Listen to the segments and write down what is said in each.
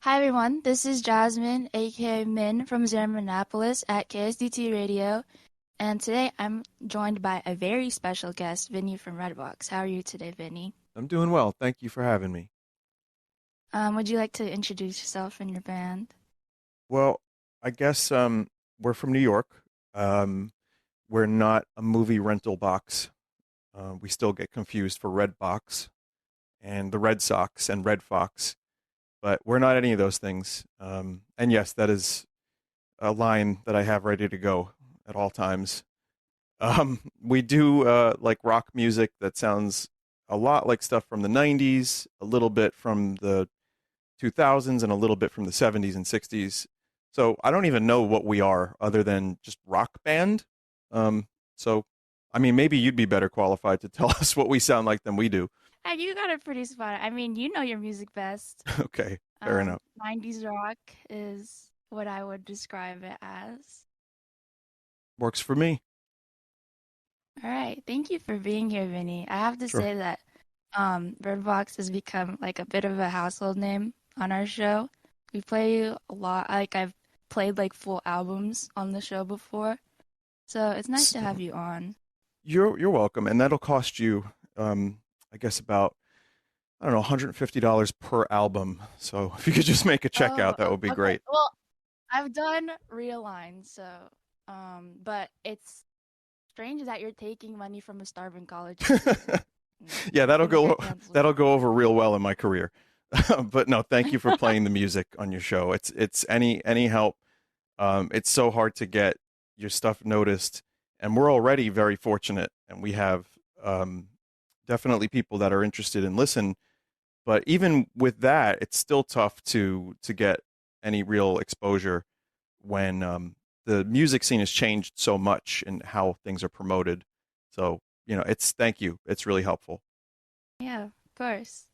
Hi everyone, this is Jasmine, aka Min from Annapolis at KSDT Radio, and today I'm joined by a very special guest, Vinny from Redbox. How are you today, Vinny? I'm doing well. Thank you for having me. Would you like to introduce yourself and your band? Well, I guess we're from New York. Um, we're not a movie rental box. We still get confused for Red Box and the Red Sox and Red Fox, but we're not any of those things. And yes, that is a line that I have ready to go at all times. We do like rock music that sounds a lot like stuff from the 90s, a little bit from the 2000s, and a little bit from the 70s and 60s. So I don't even know what we are other than just rock band. So, I mean, maybe you'd be better qualified to tell us what we sound like than we do. And you got it pretty spot on. I mean, you know your music best. Okay, fair enough. 90s rock is what I would describe it as. Works for me. All right, thank you for being here, Vinny. I have to Sure. say that Redbox has become like a bit of a household name on our show. We play a lot, like I've played like full albums on the show before, so it's nice S- to have you on. You're welcome, and that'll cost you, I guess about I don't know, $150 per album. So if you could just make a checkout, that would be Okay. great. Well, I've done Realign, so but it's strange that you're taking money from a starving college student. Yeah, It's gonna get canceled. that'll go over real well in my career. But no, thank you for playing the music on your show. It's any help. It's so hard to get your stuff noticed, and we're already very fortunate, and we have definitely people that are interested in listen. But even with that, it's still tough to get any real exposure when the music scene has changed so much and how things are promoted. So it's thank you. It's really helpful. Yeah, of course.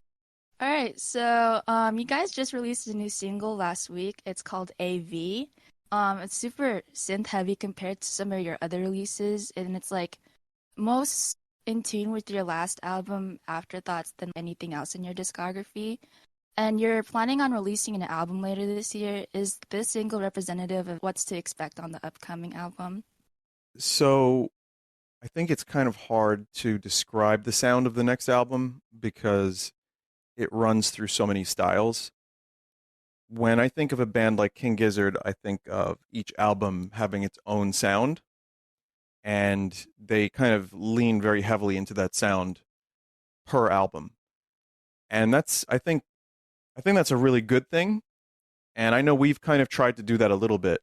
All right, so you guys just released a new single last week. It's called AV. It's super synth heavy compared to some of your other releases, and it's like most in tune with your last album, Afterthoughts, than anything else in your discography. And you're planning on releasing an album later this year. Is this single representative of what's to expect on the upcoming album? So I think it's kind of hard to describe the sound of the next album because it runs through so many styles. When I think of a band like King Gizzard, I think of each album having its own sound, and they kind of lean very heavily into that sound per album. And I think that's a really good thing. And I know we've kind of tried to do that a little bit,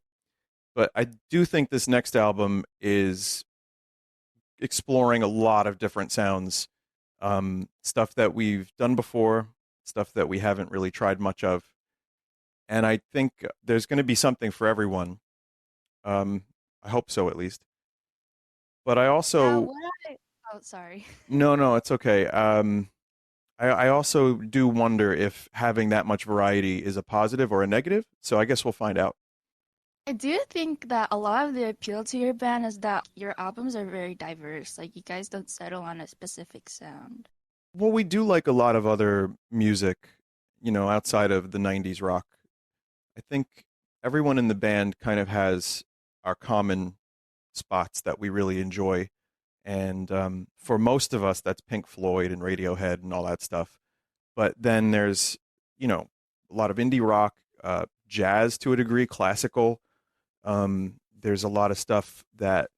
but I do think this next album is exploring a lot of different sounds, stuff that we've done before, stuff that we haven't really tried much of. And I think there's going to be something for everyone. Um, I hope so, at least. But I Yeah, also, what I oh sorry. no, no, it's okay. I also do wonder if having that much variety is a positive or a negative. So I guess we'll find out. I do think that a lot of the appeal to your band is that your albums are very diverse. Like you guys don't settle on a specific sound. Well, we do like a lot of other music, outside of the 90s rock. I think everyone in the band kind of has our common spots that we really enjoy. And for most of us, that's Pink Floyd and Radiohead and all that stuff. But then there's, you know, a lot of indie rock, jazz to a degree, classical. There's a lot of stuff that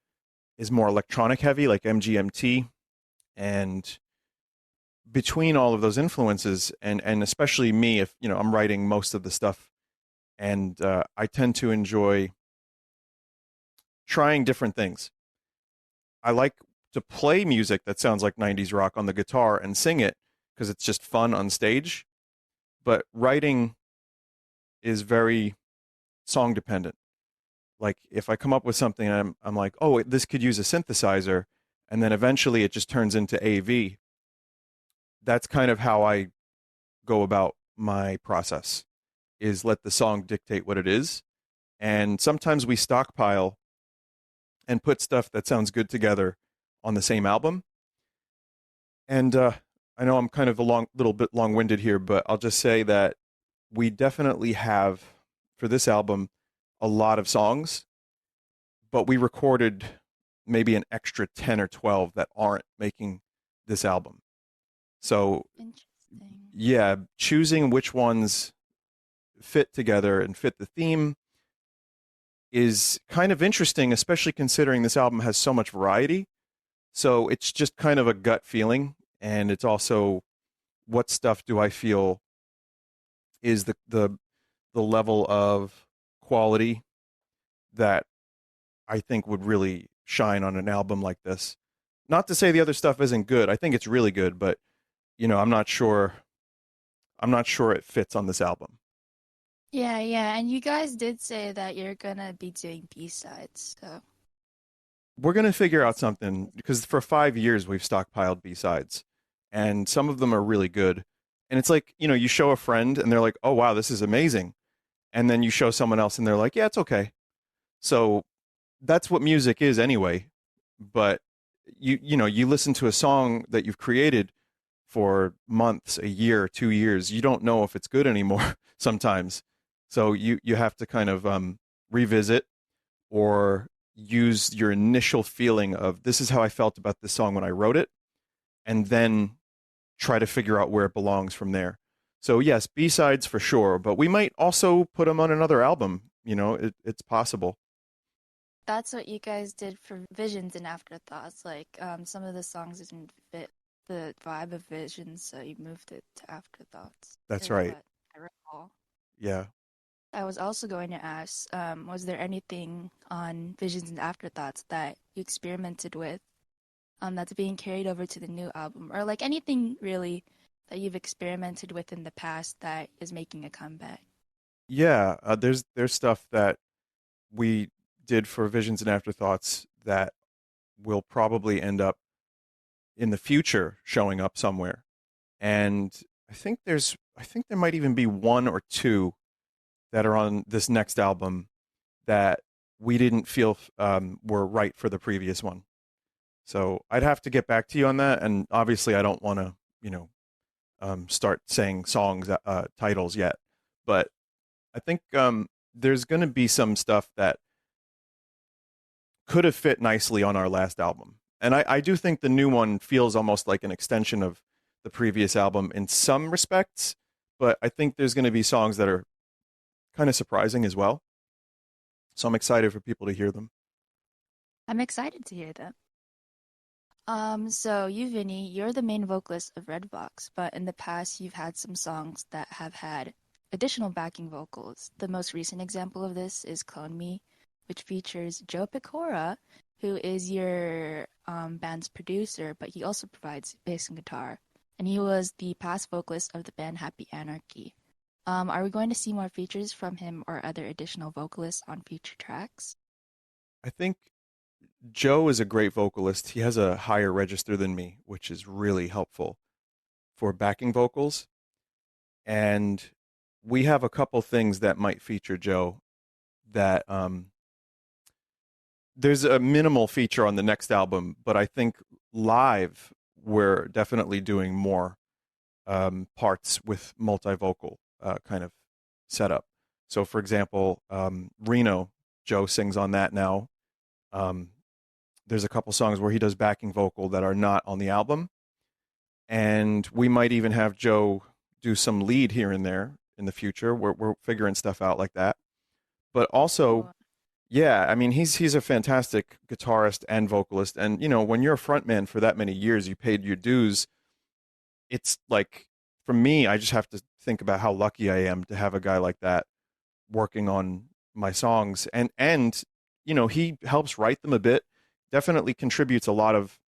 is more electronic heavy, like MGMT. And between all of those influences, and especially me, if I'm writing most of the stuff, and I tend to enjoy trying different things. I like to play music that sounds like 90s rock on the guitar and sing it because it's just fun on stage. But writing is very song dependent. Like if I come up with something and I'm like, oh, this could use a synthesizer, and then eventually it just turns into AV. That's kind of how I go about my process, is let the song dictate what it is. And sometimes we stockpile and put stuff that sounds good together on the same album. And I know I'm kind of a little bit long-winded here, but I'll just say that we definitely have for this album a lot of songs, but we recorded maybe an extra 10 or 12 that aren't making this album. So, Interesting. yeah, choosing which ones fit together and fit the theme is kind of interesting, especially considering this album has so much variety. So, it's just kind of a gut feeling. And it's also what stuff do I feel is the level of quality that I think would really shine on an album like this. Not to say the other stuff isn't good. I think it's really good, but I'm not sure. I'm not sure it fits on this album. Yeah, yeah, and you guys did say that you're gonna be doing B-sides, so We're gonna figure out that's something because for 5 years we've stockpiled B sides, and some of them are really good. And it's like you show a friend and they're like, "Oh wow, this is amazing," and then you show someone else and they're like, "Yeah, it's okay." So that's what music is anyway. But you listen to a song that you've created for months, a year, 2 years, you don't know if it's good anymore sometimes. So you have to kind of revisit or use your initial feeling of this is how I felt about this song when I wrote it, and then try to figure out where it belongs from there. So yes, B sides for sure, but we might also put them on another album. It's possible. that's what you guys did for Visions and Afterthoughts. Like, some of the songs didn't fit the vibe of Visions, so you moved it to Afterthoughts, That's is right. what I recall. Yeah. I was also going to ask, was there anything on Visions and Afterthoughts that you experimented with, that's being carried over to the new album, or like anything really that you've experimented with in the past that is making a comeback? Yeah, there's stuff that we did for Visions and Afterthoughts that will probably end up in the future showing up somewhere. And I think there might even be one or two that are on this next album that we didn't feel were right for the previous one. So I'd have to get back to you on that. And obviously, I don't want to, start saying songs titles yet. But I think there's going to be some stuff that could have fit nicely on our last album. And I do think the new one feels almost like an extension of the previous album in some respects, but I think there's going to be songs that are kind of surprising as well. So I'm excited for people to hear them. I'm excited to hear that. So you, Vinny, you're the main vocalist of Red Fox, but in the past you've had some songs that have had additional backing vocals. The most recent example of this is Clone Me, which features Joe Pecora, who is your band's producer, but he also provides bass and guitar. And he was the past vocalist of the band Happy Anarchy. Are we going to see more features from him or other additional vocalists on future tracks? I think Joe is a great vocalist. He has a higher register than me, which is really helpful for backing vocals. And we have a couple things that might feature Joe that there's a minimal feature on the next album, but I think live we're definitely doing more parts with multivocal kind of setup. So, for example, Reno, Joe sings on that now. Um, there's a couple songs where he does backing vocal that are not on the album, and we might even have Joe do some lead here and there in the future. We're figuring stuff out like that. But also, Cool. yeah, I mean, he's a fantastic guitarist and vocalist, and when you're a frontman for that many years, you paid your dues. It's like for me, I just have to think about how lucky I am to have a guy like that working on my songs, and he helps write them a bit. Definitely contributes a lot of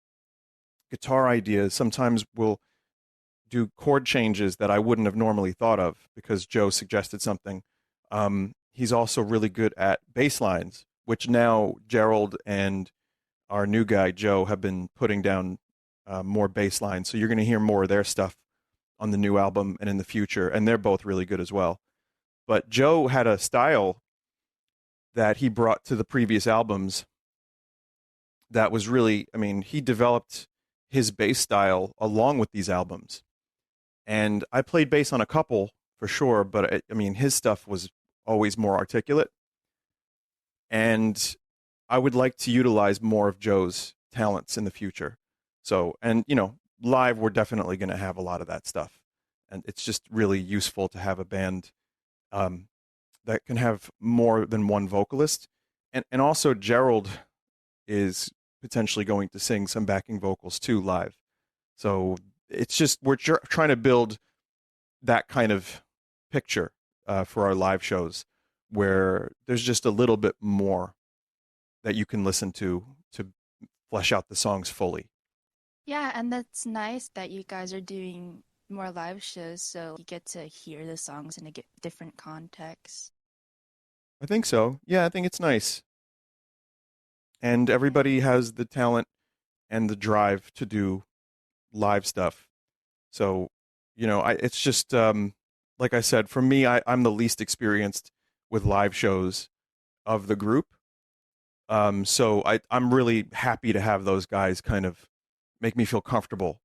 guitar ideas. Sometimes we'll do chord changes that I wouldn't have normally thought of because Joe suggested something. He's also really good at bass lines, which now Gerald and our new guy Joe have been putting down more bass lines. So you're going to hear more of their stuff on the new album and in the future, and they're both really good as well. But Joe had a style that he brought to the previous albums that was really, I mean, he developed his bass style along with these albums. And I played bass on a couple for sure, but I mean, his stuff was always more articulate, and I would like to utilize more of Joe's talents in the future. So, and live, we're definitely going to have a lot of that stuff, and it's just really useful to have a band um, that can have more than one vocalist, and also Gerald is potentially going to sing some backing vocals too live. So it's just we're trying to build that kind of picture for our live shows where there's just a little bit more that you can listen to flesh out the songs fully. Yeah, and that's nice that you guys are doing more live shows so you get to hear the songs in a different context. I think so. Yeah, I think it's nice. And everybody has the talent and the drive to do live stuff. So, it's just like I said, for me, I'm the least experienced with live shows of the group. So I'm really happy to have those guys kind of make me feel comfortable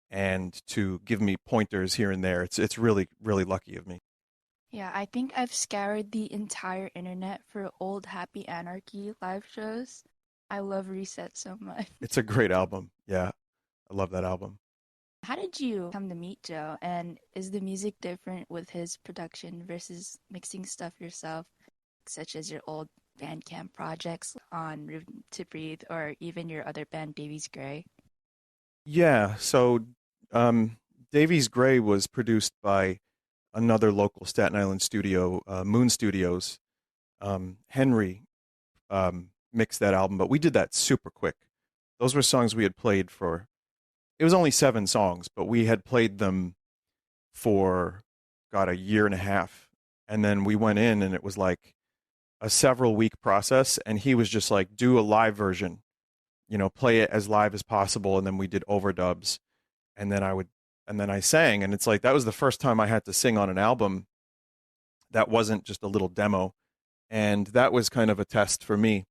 and to give me pointers here and there. It's really, really lucky of me. Yeah, I think I've scoured the entire internet for old Happy Anarchy live shows. I love Reset so much. It's a great album. Yeah, I love that album. How did you come to meet Joe? And is the music different with his production versus mixing stuff yourself, such as your old Bandcamp projects on Room to Breathe or even your other band, Davies Gray? Yeah, so Davies Gray was produced by another local Staten Island studio, Moon Studios. Henry mixed that album, but we did that super quick. Those were songs we had played for, it was only 7 songs, but we had played them for, God, a year and a half. And then we went in and it was like a several week process. And he was just like, do a live version, play it as live as possible. And then we did overdubs. And then I sang. And it's like, that was the first time I had to sing on an album that wasn't just a little demo. And that was kind of a test for me.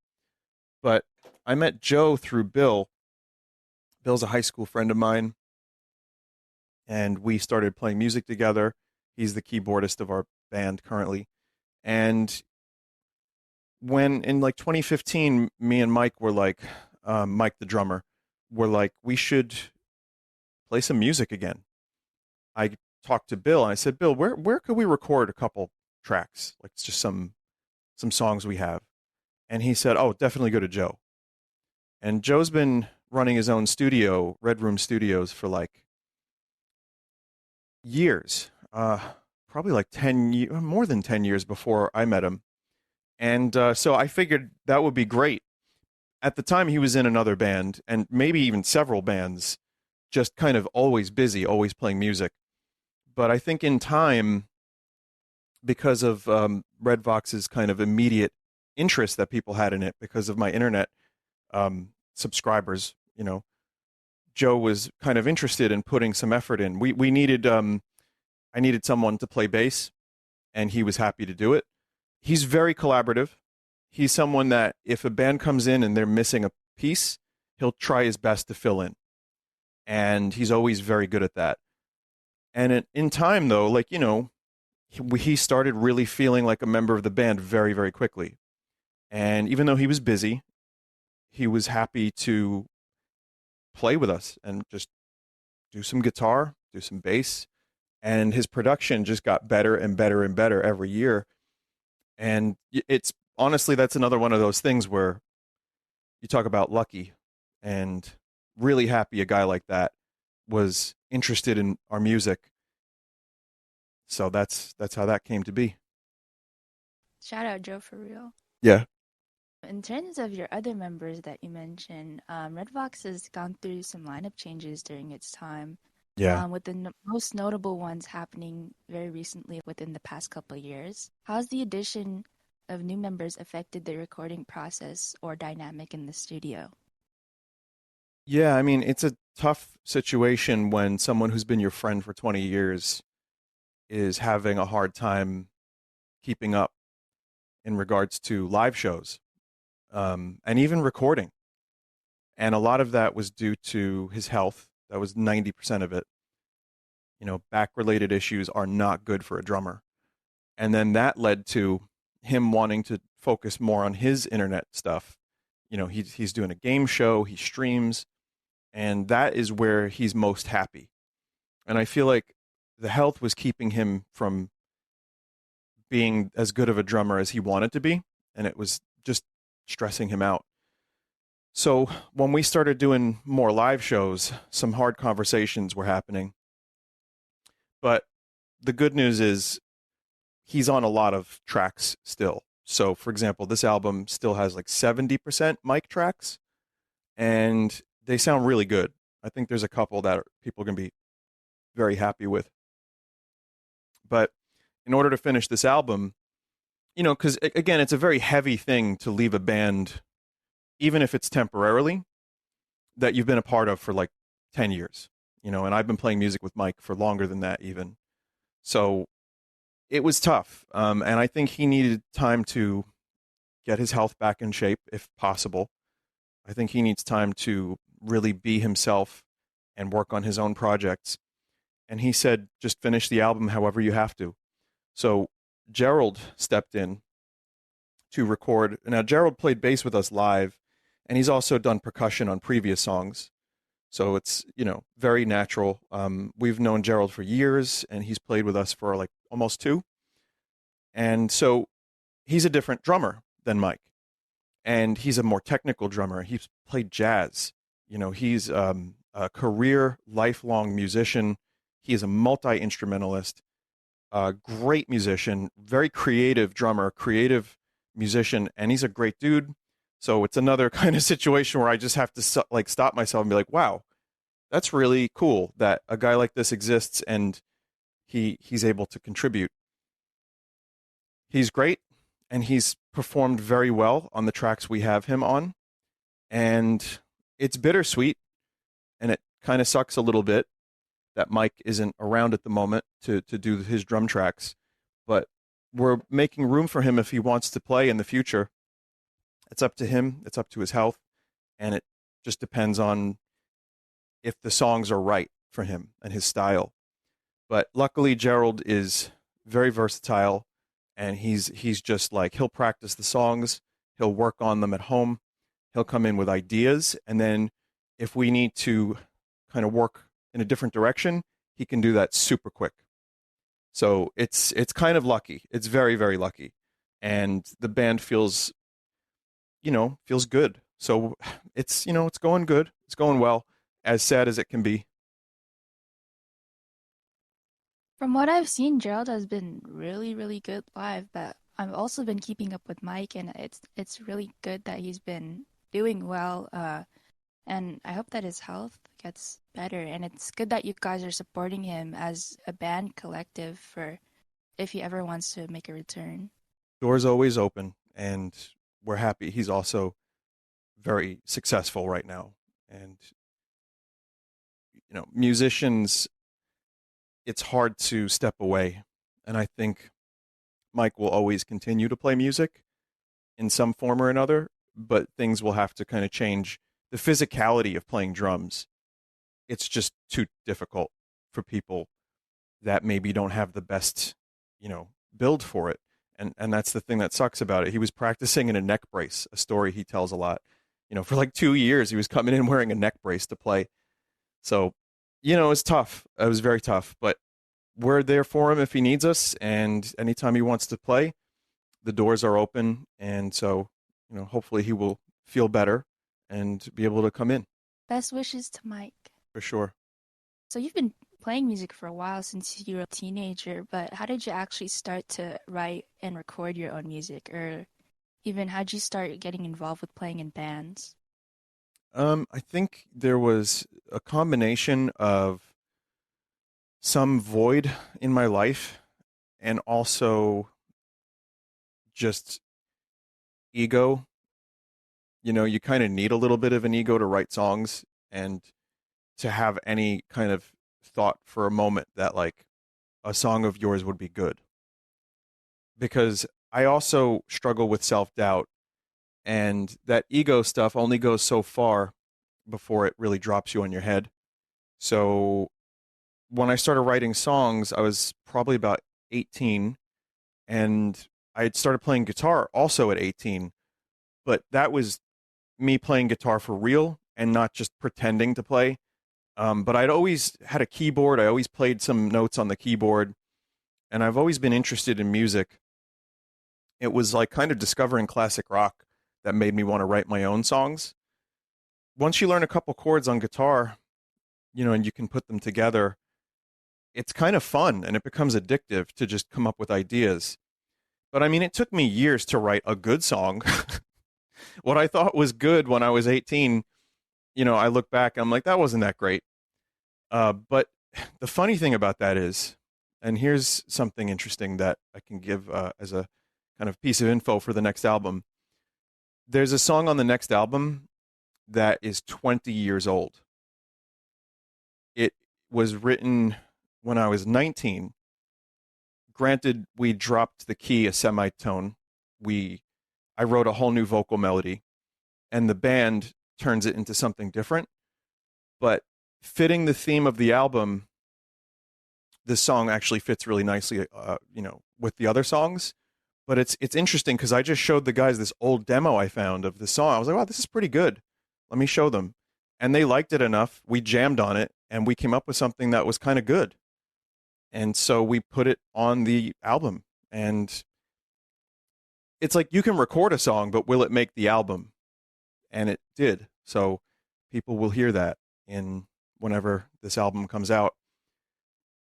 But I met Joe through Bill. Bill's a high school friend of mine, and we started playing music together. He's the keyboardist of our band currently. And when in like 2015, me and Mike were like, Mike the drummer, were like, we should play some music again. I talked to Bill and I said, Bill, where could we record a couple tracks, like it's just some songs we have? And he said, oh, definitely go to Joe. And Joe's been running his own studio, Red Room Studios, for like years, probably like 10 years, more than 10 years before I met him. And so I figured that would be great. At the time, he was in another band and maybe even several bands, just kind of always busy, always playing music. But I think in time, because of Red Vox's kind of immediate interest that people had in it, because of my internet subscribers, Joe was kind of interested in putting some effort in. We needed I needed someone to play bass, and he was happy to do it. He's very collaborative. He's someone that if a band comes in and they're missing a piece, he'll try his best to fill in, and he's always very good at that. And in time, though, like he started really feeling like a member of the band very, very quickly. And even though he was busy, he was happy to play with us and just do some guitar, do some bass, and his production just got better and better and better every year. And it's honestly, that's another one of those things where you talk about lucky, and really happy a guy like that was interested in our music. So that's how that came to be. Shout out Joe for real. Yeah. In terms of your other members that you mentioned, Red Fox has gone through some lineup changes during its time, Yeah. with the most notable ones happening very recently within the past couple of years. How's the addition of new members affected the recording process or dynamic in the studio? Yeah, I mean, it's a tough situation when someone who's been your friend for 20 years is having a hard time keeping up in regards to live shows, and even recording. And a lot of that was due to his health. That was 90% of it. Back related issues are not good for a drummer. And then that led to him wanting to focus more on his internet stuff. He's doing a game show, he streams, and that is where he's most happy. And I feel like the health was keeping him from being as good of a drummer as he wanted to be, and it was just stressing him out. So when we started doing more live shows, some hard conversations were happening. But the good news is he's on a lot of tracks still. So, for example, this album still has like 70% mic tracks, and they sound really good. I think there's a couple that people are going to be very happy with. But in order to finish this album, because again, it's a very heavy thing to leave a band, even if it's temporarily, that you've been a part of for like 10 years, and I've been playing music with Mike for longer than that, even. So it was tough. And I think he needed time to get his health back in shape, if possible. I think he needs time to really be himself and work on his own projects. And he said, just finish the album however you have to. So Gerald stepped in to record. Now, Gerald played bass with us live, and he's also done percussion on previous songs. So it's, very natural. We've known Gerald for years, and he's played with us for like almost 2. And so he's a different drummer than Mike. And he's a more technical drummer. He's played jazz. He's a career, lifelong musician. He is a multi-instrumentalist, a great musician, very creative drummer, creative musician, and he's a great dude. So it's another kind of situation where I just have to stop myself and be like, wow, that's really cool that a guy like this exists and he's able to contribute. He's great, and he's performed very well on the tracks we have him on. And it's bittersweet, and it kind of sucks a little bit that Mike isn't around at the moment to do his drum tracks. But we're making room for him if he wants to play in the future. It's up to him, it's up to his health, and it just depends on if the songs are right for him and his style. But luckily, Gerald is very versatile, and he's just like, he'll practice the songs, he'll work on them at home, he'll come in with ideas, and then if we need to kind of work in a different direction, he can do that super quick. So it's kind of lucky. It's very, very lucky, and the band feels good. So it's going good. It's going well, as sad as it can be. From what I've seen, Gerald has been really, really good live, but I've also been keeping up with Mike, and it's really good that he's been doing well. And I hope that his health gets better. And it's good that you guys are supporting him as a band collective for if he ever wants to make a return. Doors always open, and we're happy. He's also very successful right now, and musicians, it's hard to step away, and I think Mike will always continue to play music in some form or another, but things will have to kind of change. The physicality of playing drums, it's just too difficult for people that maybe don't have the best, build for it. And that's the thing that sucks about it. He was practicing in a neck brace, a story he tells a lot. For like 2 years, he was coming in wearing a neck brace to play. So, it's tough. It was very tough, but we're there for him if he needs us. And anytime he wants to play, the doors are open. And so, hopefully he will feel better and be able to come in. Best wishes to Mike. For sure. So you've been playing music for a while since you were a teenager, but how did you actually start to write and record your own music? Or even how did you start getting involved with playing in bands? I think there was a combination of some void in my life and also just ego. You kind of need a little bit of an ego to write songs and to have any kind of thought for a moment that like a song of yours would be good. Because I also struggle with self-doubt, and that ego stuff only goes so far before it really drops you on your head. So when I started writing songs, I was probably about 18, and I had started playing guitar also at 18, but that was me playing guitar for real and not just pretending to play. But I'd always had a keyboard. I always played some notes on the keyboard, and I've always been interested in music. It was like kind of discovering classic rock that made me want to write my own songs. Once you learn a couple chords on guitar, and you can put them together, it's kind of fun and it becomes addictive to just come up with ideas. But I mean, it took me years to write a good song. What I thought was good when I was 18, I look back and I'm like, that wasn't that great. But the funny thing about that is, and here's something interesting that I can give as a kind of piece of info for the next album. There's a song on the next album that is 20 years old. It was written when I was 19. Granted, we dropped the key a semitone. I wrote a whole new vocal melody, and the band turns it into something different. But fitting the theme of the album, this song actually fits really nicely, with the other songs. But it's interesting because I just showed the guys this old demo I found of the song. I was like, wow, this is pretty good. Let me show them. And they liked it enough. We jammed on it and we came up with something that was kind of good. And so we put it on the album. And it's like you can record a song, but will it make the album? And it did. So people will hear that in whenever this album comes out.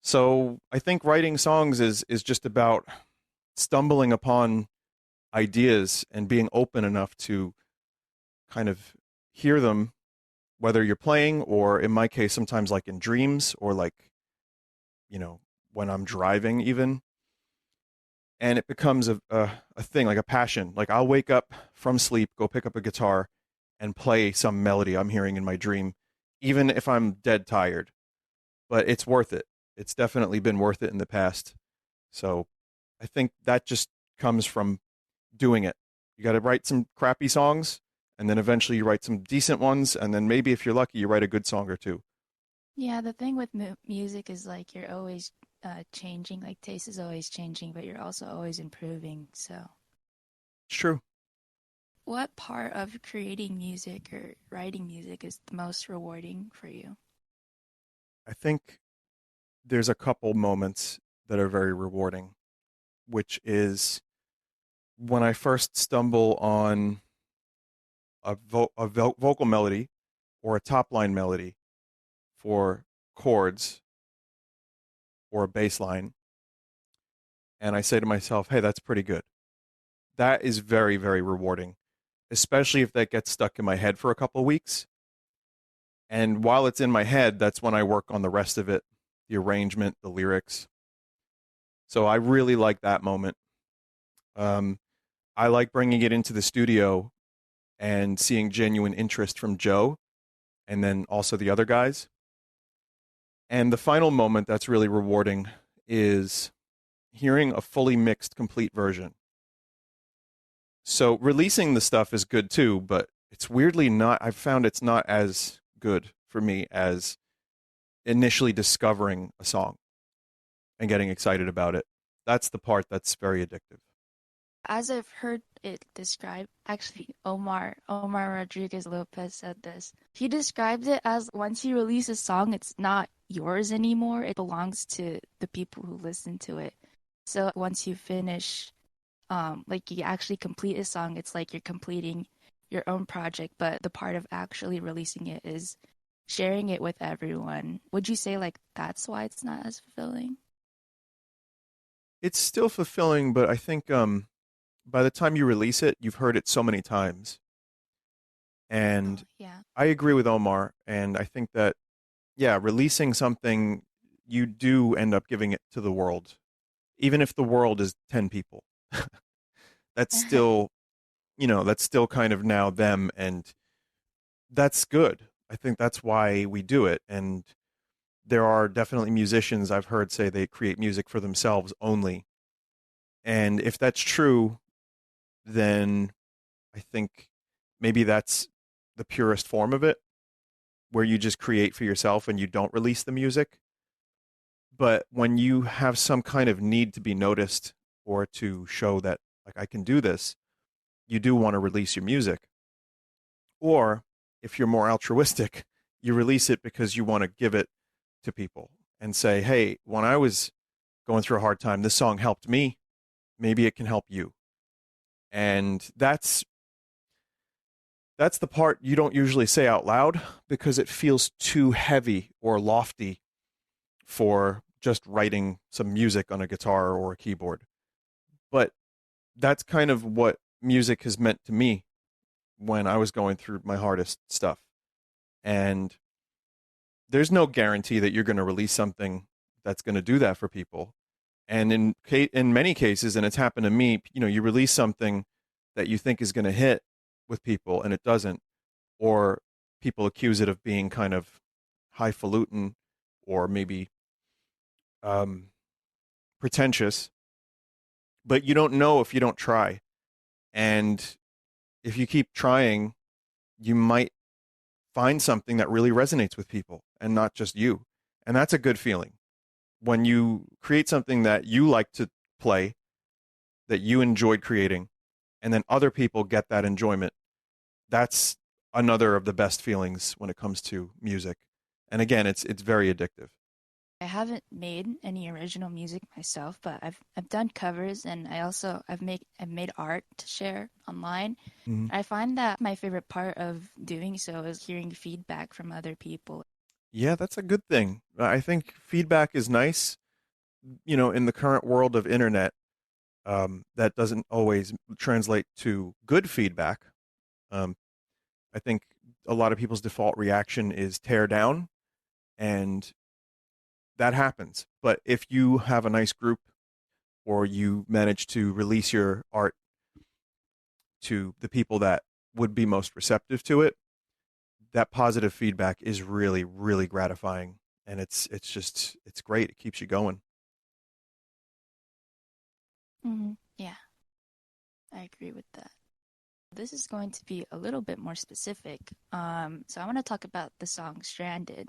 So I think writing songs is just about stumbling upon ideas and being open enough to kind of hear them, whether you're playing or in my case sometimes like in dreams or like you know when I'm driving even. And it becomes a thing, like a passion. Like I'll wake up from sleep, go pick up a guitar and play some melody I'm hearing in my dream, even if I'm dead tired. But it's worth it. It's definitely been worth it in the past. So I think that just comes from doing it. You got to write some crappy songs, and then eventually you write some decent ones, and then maybe if you're lucky, you write a good song or two. Yeah, the thing with mu music is like you're always changing, like taste is always changing, but you're also always improving. So, It's true. what part of creating music or writing music is the most rewarding for you? I think there's a couple moments that are very rewarding, which is when I first stumble on a vocal melody or a top line melody for chords or a bass line, and I say to myself, hey, that's pretty good. That is very, very rewarding, especially if that gets stuck in my head for a couple of weeks. And while it's in my head, that's when I work on the rest of it, the arrangement, the lyrics. So I really like that moment. Um, I like bringing it into the studio and seeing genuine interest from Joe and then also the other guys. And the final moment that's really rewarding is hearing a fully mixed, complete version. So releasing the stuff is good too, but it's weirdly not, I've found it's not as good for me as initially discovering a song and getting excited about it. That's the part that's very addictive. As I've heard it described, actually, Omar Rodriguez Lopez said this. He described it as once you release a song, it's not yours anymore. It belongs to the people who listen to it. So once you finish, like you actually complete a song, it's like you're completing your own project, but the part of actually releasing it is sharing it with everyone. Would you say like that's why it's not as fulfilling? It's still fulfilling, but I think by the time you release it, you've heard it so many times. Oh, And yeah. I agree with Omar. And I think that, yeah, releasing something, you do end up giving it to the world. Even if the world is 10 people, that's still, that's still kind of now them. And that's good. I think that's why we do it. And there are definitely musicians I've heard say they create music for themselves only. And if that's true, then I think maybe that's the purest form of it, where you just create for yourself and you don't release the music. But when you have some kind of need to be noticed or to show that like I can do this, you do want to release your music. Or if you're more altruistic, you release it because you want to give it to people and say, "Hey, when I was going through a hard time, this song helped me. Maybe it can help you." And that's the part you don't usually say out loud because it feels too heavy or lofty for just writing some music on a guitar or a keyboard. But that's kind of what music has meant to me when I was going through my hardest stuff. And there's no guarantee that you're going to release something that's going to do that for people. And in many cases, and it's happened to me, you release something that you think is going to hit with people and it doesn't, or people accuse it of being kind of highfalutin or maybe um, pretentious, but you don't know if you don't try. And if you keep trying, you might find something that really resonates with people and not just you. And that's a good feeling. When you create something that you like to play, that you enjoyed creating, and then other people get that enjoyment, that's another of the best feelings when it comes to music. And again, it's very addictive. I haven't made any original music myself, but I've done covers and I've made art to share online. Mhm. I find that my favorite part of doing so is hearing feedback from other people. Yeah, that's a good thing. I think feedback is nice. In the current world of internet, that doesn't always translate to good feedback. Um, I think a lot of people's default reaction is tear down, and that happens. But if you have a nice group or you manage to release your art to the people that would be most receptive to it, that positive feedback is really, really gratifying. And it's great. It keeps you going. Yeah, I agree with that. This is going to be a little bit more specific. So I want to talk about the song Stranded.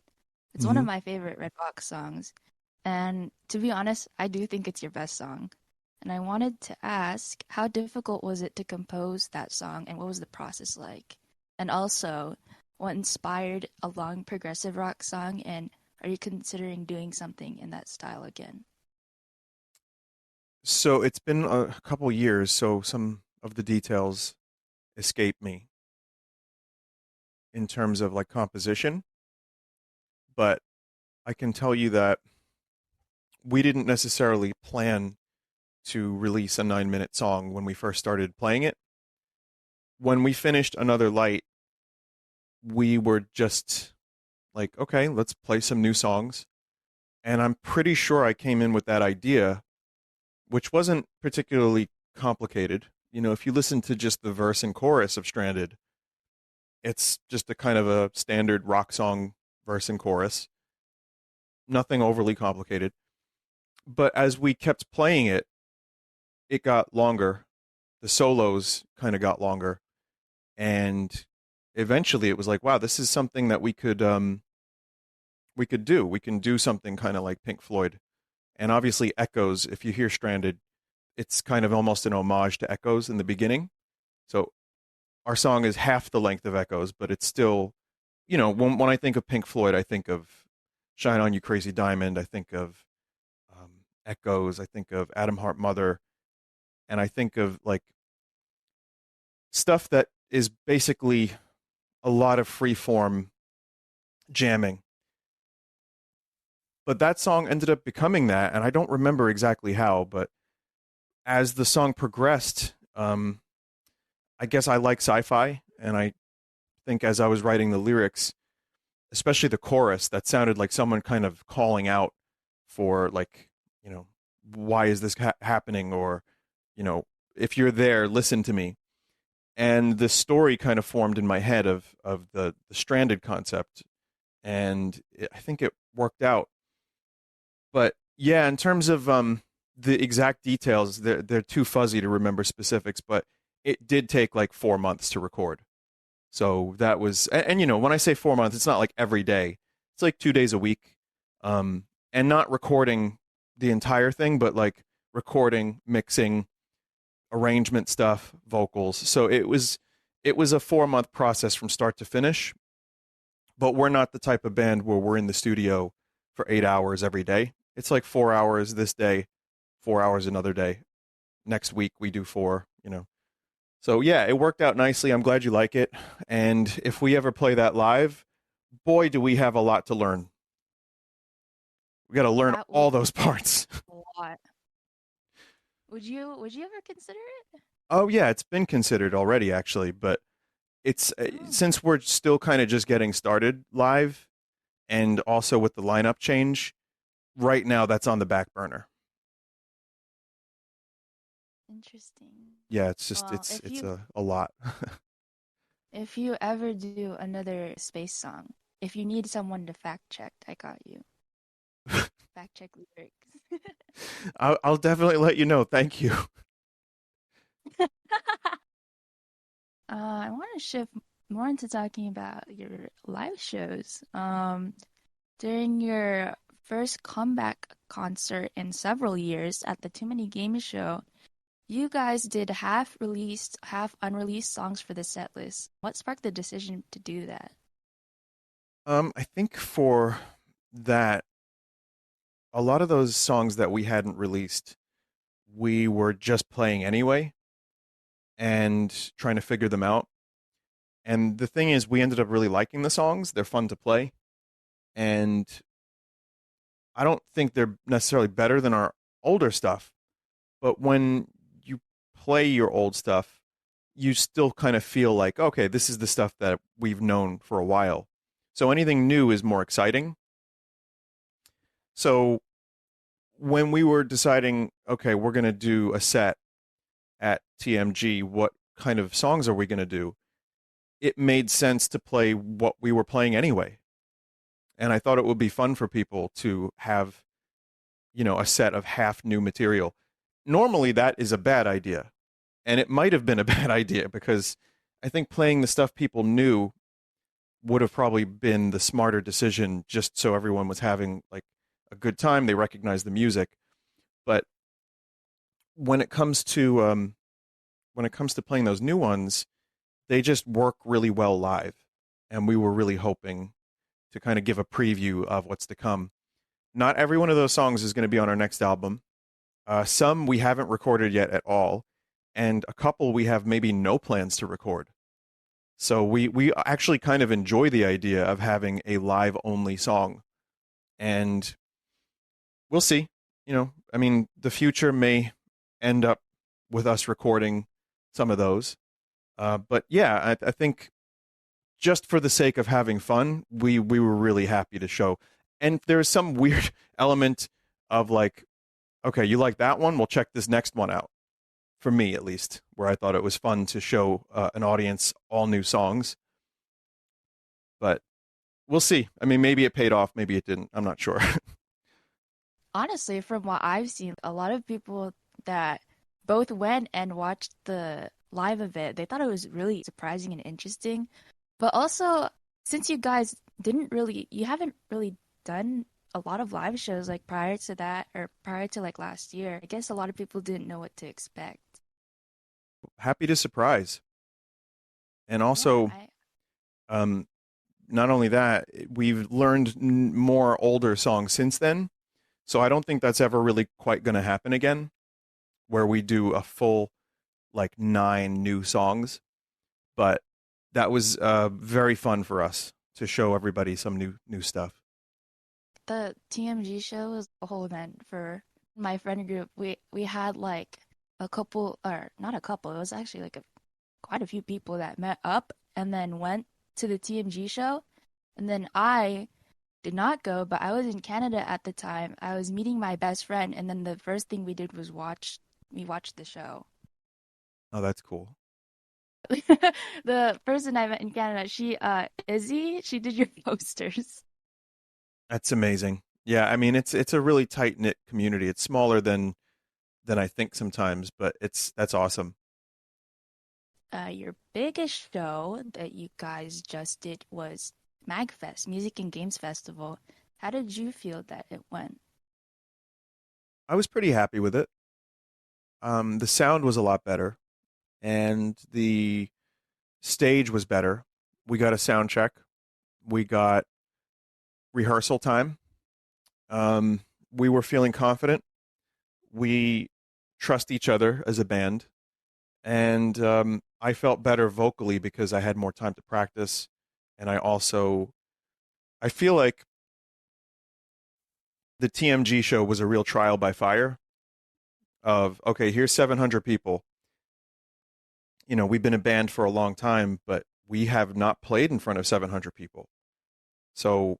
It's one Hmm. of my favorite Red Box songs. And to be honest, I do think it's your best song. And I wanted to ask, how difficult was it to compose that song and what was the process like? And also, what inspired a long progressive rock song and are you considering doing something in that style again? So it's been a couple years, so some of the details escape me in terms of like composition, but I can tell you that we didn't necessarily plan to release a 9-minute song when we first started playing it. When we finished Another Light, we were just like, okay, let's play some new songs. And I'm pretty sure I came in with that idea, which wasn't particularly complicated. If you listen to just the verse and chorus of Stranded, it's just a kind of a standard rock song verse and chorus, nothing overly complicated. But as we kept playing it, it got longer. The solos kind of got longer. And eventually it was like, wow, this is something that we could do. We can do something kind of like Pink Floyd. And obviously Echoes, if you hear Stranded, it's kind of almost an homage to Echoes in the beginning. So our song is half the length of Echoes, but it's still, when I think of Pink Floyd, I think of Shine On You Crazy Diamond. I think of Echoes. I think of Adam Hart Mother. And I think of like stuff that is basically a lot of free form jamming. But that song ended up becoming that, and I don't remember exactly how, but as the song progressed, I guess I like sci-fi, and I think as I was writing the lyrics, especially the chorus, that sounded like someone kind of calling out for like, you know, why is this happening, or you know, if you're there, listen to me. And the story kind of formed in my head of the stranded concept, and I think it worked out. But yeah, in terms of the exact details, they're too fuzzy to remember specifics. But it did take like 4 months to record. So that was, and when I say 4 months, it's not like every day. It's like 2 days a week. and not recording the entire thing, but like recording, mixing, arrangement stuff, vocals. So it was a 4 month process from start to finish. But we're not the type of band where we're in the studio for 8 hours every day. It's like 4 hours this day, 4 hours another day. Next week we do four. So yeah, it worked out nicely. I'm glad you like it. And if we ever play that live, boy, do we have a lot to learn. We got to learn That will all those parts. be a lot. Would you ever consider it? Oh yeah, it's been considered already actually, but it's Oh, since we're still kind of just getting started live and also with the lineup change, right now that's on the back burner. interesting. Yeah, it's just Well, it's a lot. if you ever do another space song, if you need someone to fact check, I got you. Fact check lyrics. I'll definitely let you know. Thank you. I want to shift more into talking about your live shows. During your first comeback concert in several years at the Too Many Games show, you guys did half released, half unreleased songs for the set list. What sparked the decision to do that? I think for that, a lot of those songs that we hadn't released, we were just playing anyway and trying to figure them out. And the thing is, we ended up really liking the songs. They're fun to play, and I don't think they're necessarily better than our older stuff. But when you play your old stuff, you still kind of feel like, okay, this is the stuff that we've known for a while. So anything new is more exciting. So when we were deciding, okay, we're going to do a set at TMG, what kind of songs are we going to do? It made sense to play what we were playing anyway. And I thought it would be fun for people to have, a set of half new material. Normally, that is a bad idea. And it might have been a bad idea because I think playing the stuff people knew would have probably been the smarter decision just so everyone was having like a good time. They recognized the music. But when it comes to playing those new ones, they just work really well live. And we were really hoping to kind of give a preview of what's to come. Not every one of those songs is going to be on our next album. Some we haven't recorded yet at all, and a couple we have maybe no plans to record. So we actually kind of enjoy the idea of having a live only song, and we'll see. I mean, the future may end up with us recording some of those. But yeah, I think just for the sake of having fun, we were really happy to show. And there's some weird element of like, okay, you like that one? We'll check this next one out. For me, at least, where I thought it was fun to show an audience all new songs. But we'll see. I mean, maybe it paid off, maybe it didn't. I'm not sure. Honestly, from what I've seen, a lot of people that both went and watched the live event, they thought it was really surprising and interesting. But also, since you haven't really done a lot of live shows like prior to that or prior to like last year, I guess a lot of people didn't know what to expect. Happy to surprise. And Yeah, also, um, not only that, we've learned more older songs since then. So I don't think that's ever really quite going to happen again, where we do a full like 9 new songs. But that was very fun for us to show everybody some new stuff. the TMG show was a whole event for my friend group. We had like a couple, or not a couple, it was actually like quite a few people that met up and then went to the TMG show. And then I did not go, but I was in Canada at the time. I was meeting my best friend, and then the first thing we did was we watched the show. Oh, that's cool. The person I met in Canada, Izzy, she did your posters. That's amazing. Yeah, I mean it's a really tight knit community. It's smaller than I think sometimes, but that's awesome. Your biggest show that you guys just did was MagFest, Music and Games Festival. How did you feel that it went? I was pretty happy with it. The sound was a lot better, and the stage was better. We got a sound check. We got rehearsal time. Um, we were feeling confident. We trust each other as a band, and I felt better vocally because I had more time to practice, and I feel like the TMG show was a real trial by fire of okay, here's 700 people. We've been a band for a long time, but we have not played in front of 700 people. So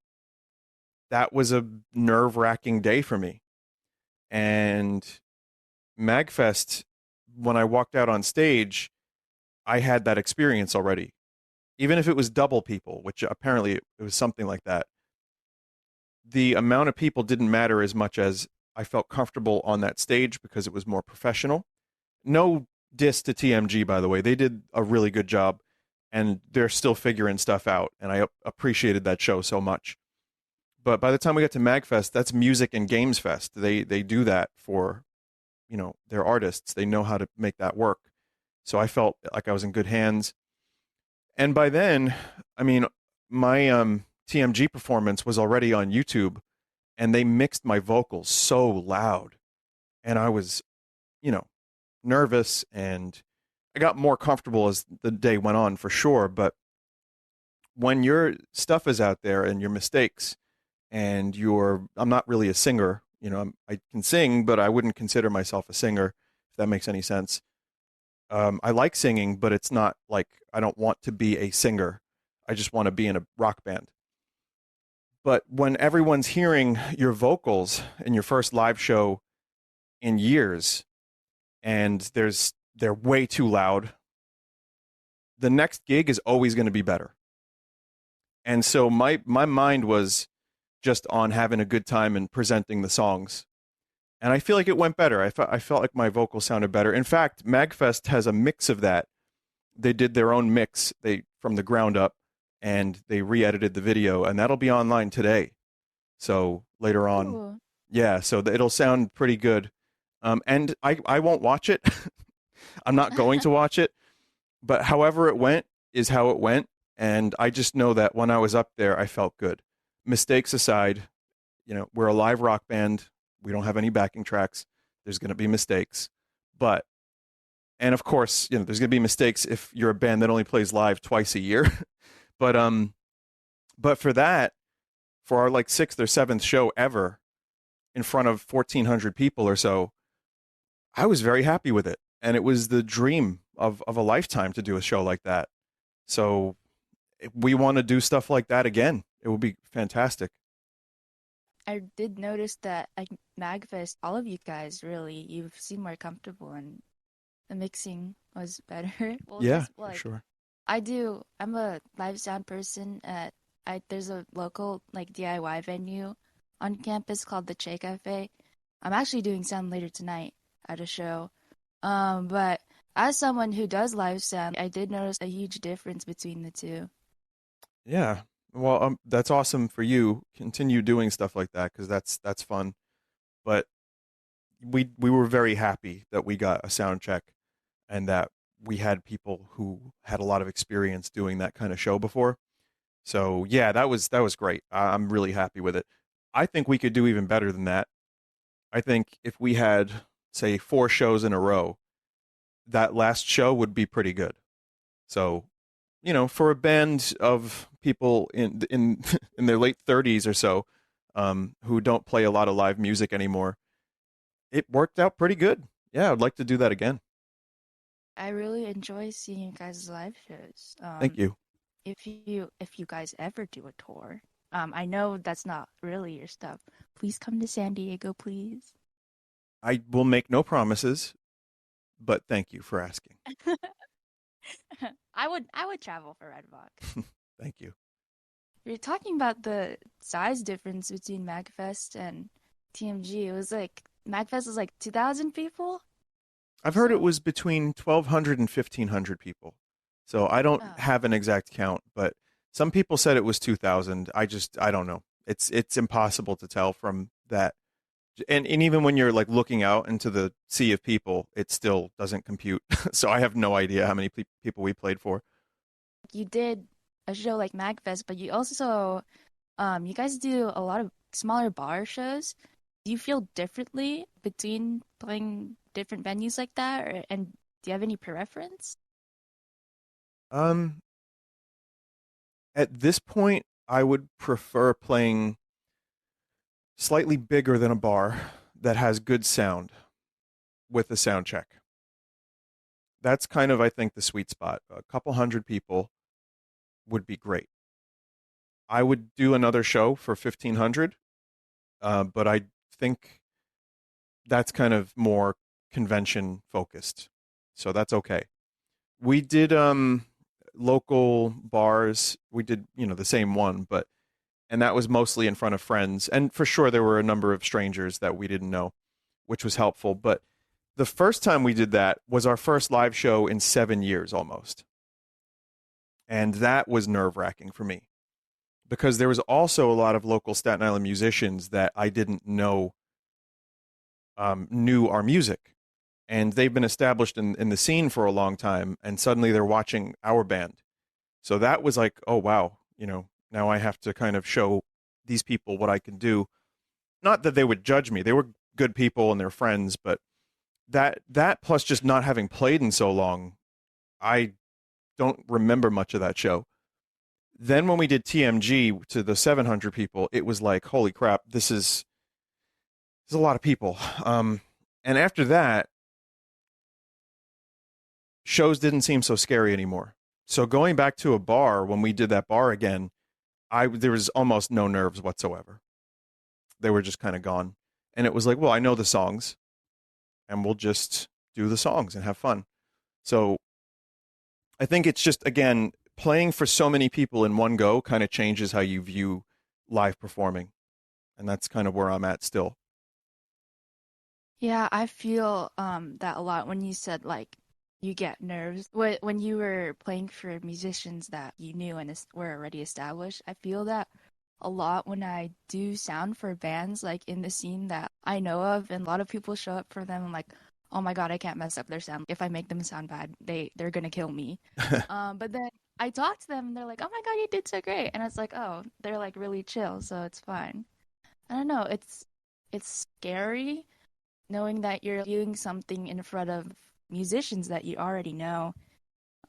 that was a nerve-wracking day for me. And Magfest, when I walked out on stage, I had that experience already. Even if it was double people, which apparently it was something like that, the amount of people didn't matter as much as I felt comfortable on that stage because it was more professional. No diss to TMG, by the way. They did a really good job, and they're still figuring stuff out, and I appreciated that show so much. But by the time we got to Magfest, that's music and games fest. They do that for, their artists. They know how to make that work. So I felt like I was in good hands. And by then, I mean, my TMG performance was already on YouTube, and they mixed my vocals so loud, and I was, you know, nervous, and I got more comfortable as the day went on for sure. But when your stuff is out there and your mistakes, and I'm not really a singer, I can sing, but I wouldn't consider myself a singer, if that makes any sense. I like singing, but it's not like I don't want to be a singer. I just want to be in a rock band. But when everyone's hearing your vocals in your first live show in years, and they're way too loud, the next gig is always going to be better. And so my mind was just on having a good time and presenting the songs. And I feel like it went better. I felt like my vocals sounded better. In fact, Magfest has a mix of that. They did their own mix from the ground up, and they re-edited the video, and that'll be online today. So later on, Ooh. yeah, so it'll sound pretty good. And I won't watch it. I'm not going to watch it, but however it went is how it went. And I just know that when I was up there, I felt good. Mistakes aside, we're a live rock band. We don't have any backing tracks. There's going to be mistakes. But, and of course, there's going to be mistakes if you're a band that only plays live twice a year. but, but for our like sixth or seventh show ever in front of 1,400 people or so, I was very happy with it. And it was the dream of a lifetime to do a show like that. So if we want to do stuff like that again, it would be fantastic. I did notice that at Magfest, all of you guys really, you seem more comfortable and the mixing was better. Well, Yeah, guess for like sure. I'm a live sound person at there's a local like DIY venue on campus called the Che Cafe. I'm actually doing sound later tonight at a show. But as someone who does live sound, I did notice a huge difference between the two. Yeah. Well, that's awesome for you. Continue doing stuff like that because that's fun. But we were very happy that we got a sound check and that we had people who had a lot of experience doing that kind of show before. So yeah, that was great. I'm really happy with it. I think we could do even better than that. I think if we had, say, 4 shows in a row, that last show would be pretty good. So, for a band of people in in their late 30s or so, who don't play a lot of live music anymore, it worked out pretty good. Yeah, I'd like to do that again. I really enjoy seeing you guys' live shows. Thank you. If you guys ever do a tour, I know that's not really your stuff. Please come to San Diego, please. I will make no promises, but thank you for asking. I would travel for Red Rock. Thank you. You're talking about the size difference between MagFest and TMG. It was like MagFest was like 2,000 people I've or heard it so. was between 1,200 and 1,500 people. So I don't Oh, have an exact count, but some people said it was 2,000. I don't know. It's impossible to tell from that. And even when you're like looking out into the sea of people, it still doesn't compute. So I have no idea how many people we played for. You did a show like MagFest, but you also you guys do a lot of smaller bar shows. Do you feel differently between playing different venues like that, and do you have any preference? Um, at this point, I would prefer playing slightly bigger than a bar that has good sound with a sound check. That's kind of, I think, the sweet spot. A couple hundred people would be great. I would do another show for 1,500, but I think that's kind of more convention focused. So that's okay. We did local bars. We did, the same one, but and that was mostly in front of friends. And for sure there were a number of strangers that we didn't know, which was helpful. But the first time we did that was our first live show in 7 years almost. And that was nerve-wracking for me because there was also a lot of local Staten Island musicians that I didn't know knew our music, and they've been established in the scene for a long time, and suddenly they're watching our band. So that was like, oh wow, now I have to kind of show these people what I can do. Not that they would judge me; they were good people and they're friends, but that plus just not having played in so long, I don't remember much of that show. Then when we did TMG to the 700 people, it was like, holy crap, this is a lot of people. And after that, shows didn't seem so scary anymore. So going back to a bar when we did that bar again, I there was almost no nerves whatsoever. They were just kind of gone. And it was like, well, I know the songs and we'll just do the songs and have fun. So I think it's just again playing for so many people in one go kind of changes how you view live performing. And that's kind of where I'm at still. Yeah, I feel that a lot when you said like you get nerves when you were playing for musicians that you knew and were already established. I feel that a lot when I do sound for bands like in the scene that I know of, and a lot of people show up for them. I'm like, oh my God, I can't mess up their sound. If I make them sound bad, they're gonna kill me. But then I talk to them and they're like, oh my God, you did so great, and it's like, oh, they're like really chill, so it's fine. I don't know, it's scary knowing that you're viewing something in front of musicians that you already know,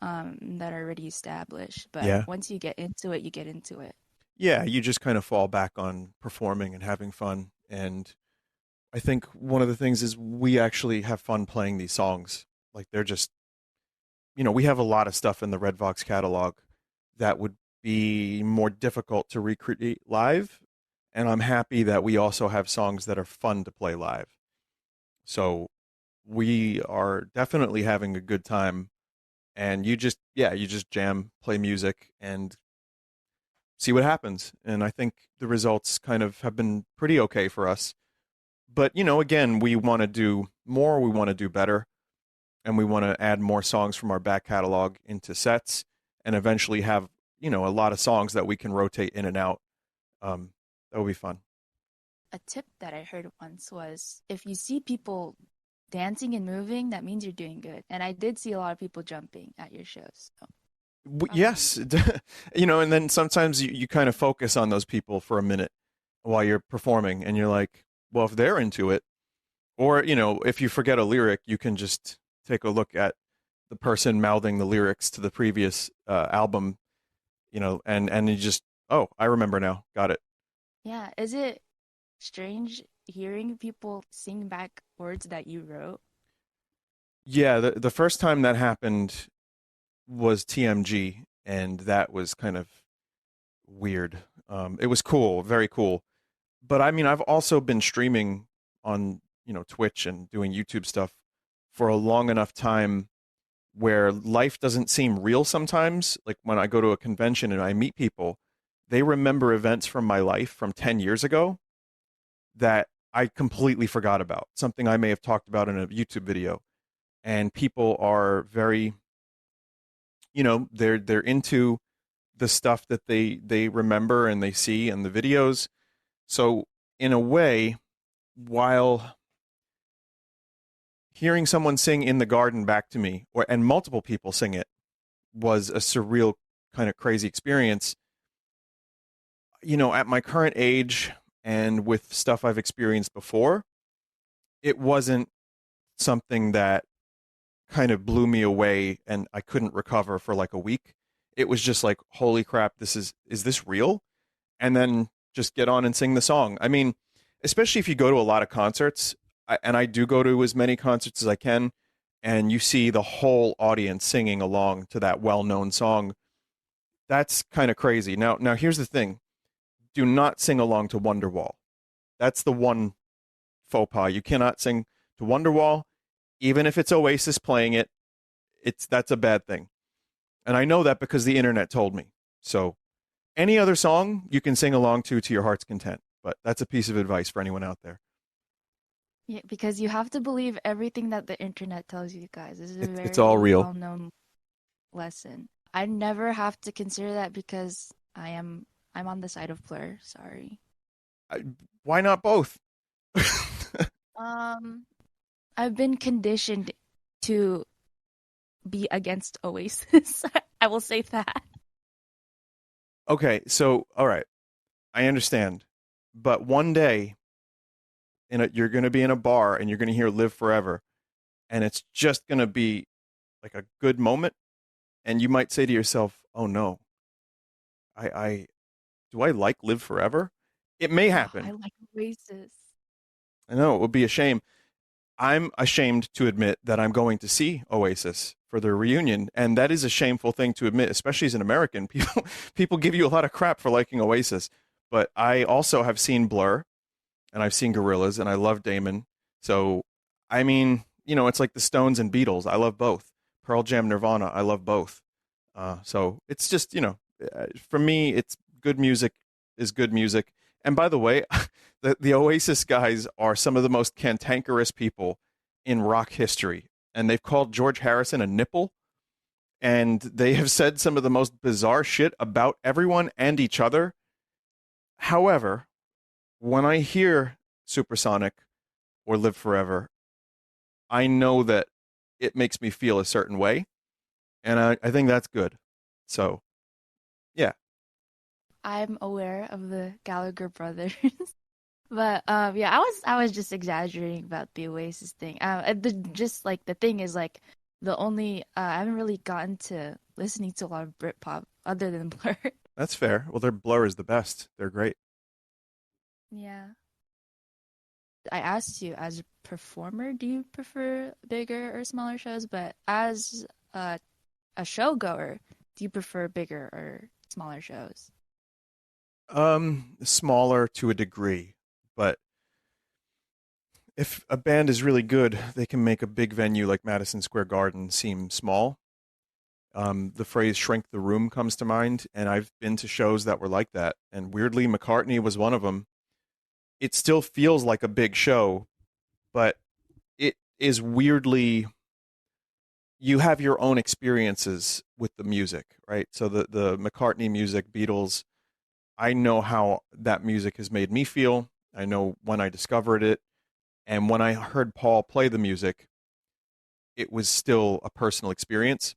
that are already established. But Yeah. once you get into it, you get into it. Yeah, you just kind of fall back on performing and having fun. And I think one of the things is we actually have fun playing these songs. Like they're just, we have a lot of stuff in the Red Vox catalog that would be more difficult to recreate live. And I'm happy that we also have songs that are fun to play live. So we are definitely having a good time. And you just jam, play music, and see what happens. And I think the results kind of have been pretty okay for us. But, again, we want to do more, we want to do better, and we want to add more songs from our back catalog into sets and eventually have, a lot of songs that we can rotate in and out. That would be fun. A tip that I heard once was if you see people dancing and moving, that means you're doing good. And I did see a lot of people jumping at your shows. So, Yes, and then sometimes you kind of focus on those people for a minute while you're performing, and you're like, well, if they're into it, or, if you forget a lyric, you can just take a look at the person mouthing the lyrics to the previous album, and you just, oh, I remember now. Got it. yeah, is it strange hearing people sing back words that you wrote? Yeah, the first time that happened was TMG, and that was kind of weird. It was cool, very cool. But I mean, I've also been streaming on, Twitch and doing YouTube stuff for a long enough time where life doesn't seem real sometimes. Like when I go to a convention and I meet people, they remember events from my life from 10 years ago that I completely forgot about, something I may have talked about in a YouTube video. And people are very, they're into the stuff that they remember and they see in the videos. So in a way, while hearing someone sing In the Garden back to me, and multiple people sing it, was a surreal kind of crazy experience. At my current age and with stuff I've experienced before, it wasn't something that kind of blew me away and I couldn't recover for like a week. It was just like, holy crap, is this real? And then just get on and sing the song. I mean, especially if you go to a lot of concerts, and I do go to as many concerts as I can, and you see the whole audience singing along to that well-known song. That's kind of crazy. Now here's the thing: do not sing along to Wonderwall. That's the one faux pas. You cannot sing to Wonderwall, even if it's Oasis playing it. That's a bad thing, and I know that because the internet told me. So any other song you can sing along to your heart's content. But that's a piece of advice for anyone out there. Yeah, because you have to believe everything that the internet tells you guys. This is a It's all very real. well-known lesson. I never have to consider that because I'm on the side of Blur. Sorry. I, why not both? Um, I've been conditioned to be against Oasis. I will say that. Okay, so all right, I understand, but one day you're going to be in a bar and you're going to hear "Live Forever," and it's just going to be like a good moment, and you might say to yourself, "Oh no, I do I like Live Forever?" It may Oh, I happen. like Oasis. I know it would be a shame. I'm ashamed to admit that I'm going to see Oasis for their reunion, and that is a shameful thing to admit, especially as an American. People give you a lot of crap for liking Oasis, but I also have seen Blur and I've seen Gorillaz, and I love Damon. So, I mean, it's like the Stones and Beatles. I love both. Pearl Jam, Nirvana. I love both. So it's just, for me, it's good music is good music. And by the way, the Oasis guys are some of the most cantankerous people in rock history. And they've called George Harrison a nipple. And they have said some of the most bizarre shit about everyone and each other. However, when I hear Supersonic or Live Forever, I know that it makes me feel a certain way. And I think that's good. So, yeah. I'm aware of the Gallagher brothers. But yeah, I was just exaggerating about the Oasis thing. Just like the thing is like the only I haven't really gotten to listening to a lot of Britpop other than Blur. That's fair. Well, their Blur is the best. They're great. Yeah. I asked you as a performer, do you prefer bigger or smaller shows? But as a show goer, do you prefer bigger or smaller shows? Smaller to a degree, but if a band is really good, they can make a big venue like Madison Square Garden seem small. The phrase "shrink the room" comes to mind, and I've been to shows that were like that. And weirdly, McCartney was one of them. It still feels like a big show, but it is weirdly you have your own experiences with the music, right? So the McCartney music, Beatles, I know how that music has made me feel. I know when I discovered it, and when I heard Paul play the music, it was still a personal experience.